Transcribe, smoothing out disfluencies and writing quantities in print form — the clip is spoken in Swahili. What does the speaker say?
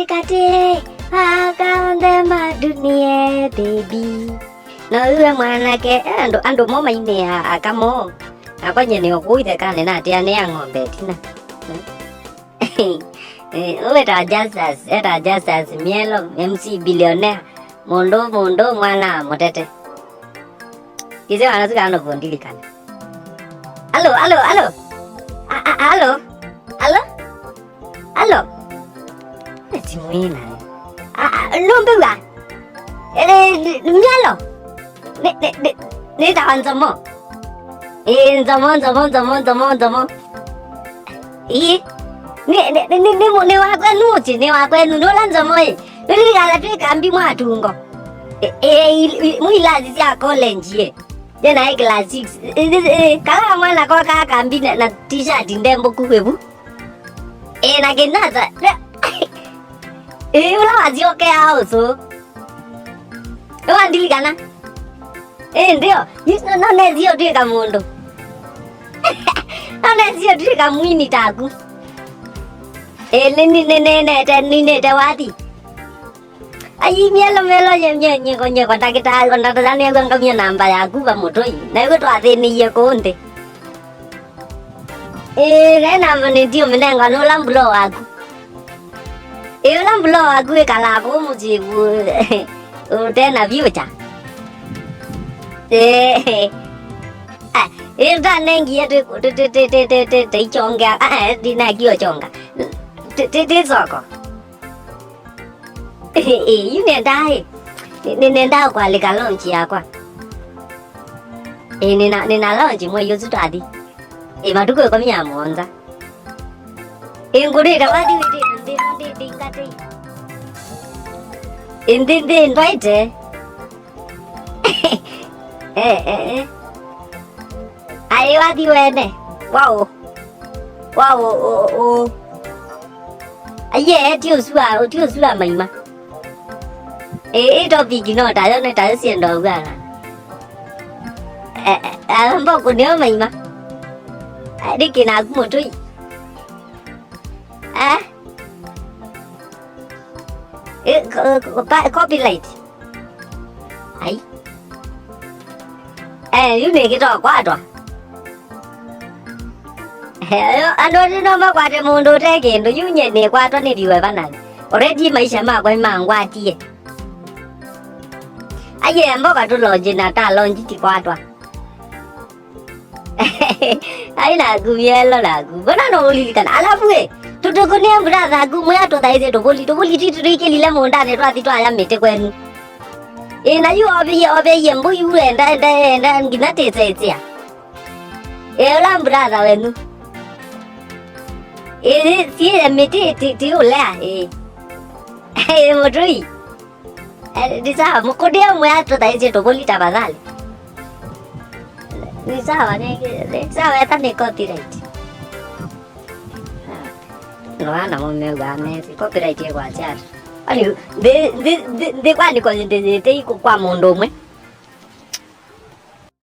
kate akandema dunia baby na uwe mwanake ando moma ine akamo akwanye ni okuithe kane na tia ne ng'ombe tina eta jasas mielo MC billionaire mondo mwana motete kize anasuka ano bondilikana Alo. Timuina. Lumbuga. Mialo. Ne tawan zomo. Zomo. Ne wa kwenu ne wa kwenu no lan zomo e. Ni ala tu kambi mwa tungo. Muila zia college. Jena e class 6. Kala mwana kwa kambi na t-shirt ndembo kuwebu. Na genaza. Ula wazio ke auso. Wandilikana. Ndio. No nezio tuika mundo. No nezio tuika mwini taku. Nene tawati. Ayi melo nye konta kita konta tazani ya kamia namba yaku ba motoi. Na yuko twathini ye konte. Namba ni dio menenga no lambulo waku. Lambulo waku kala ko mujibu. Tena viucha. Enda nengi yetu te chonga. Dina kio chonga. Te soko. Nenda kwa lika lonchi yakwa. Nina lonchi mwe yuzu tadi. Matuko kwa miya monza. Nguri rawadi ndi ngate. Ndi invite. Ai wadi wene. Wow. Aye, tiu sua maima. Topic no ta siendo ga. Mboko neo maima. Diki na kumutui. Copyright. Ai. Yune kito kwatwa. Ando no makwate mundo tekendo yunye ne kwatwa ne biwe banani. Already maisha makwe mangwatie. Aye mboka tu lonje na ta lonje ti kwatwa. Aina gumielo la gu. Bona no oli kan ala buwe. Tuto ne brother gu moya to dai to boli ti ke lila monda ne rati to aya mete kwenu. Na yu obe yembo yu enda ngina te ya. La brother wenu. Si mete ti ola modui. Disa mokodia moya to dai to boli ta bazali. Ni sawa hata ni copyright. No ana mume gane copyright kwa chat. Ani de kwani kwa de kwa mundo mwe.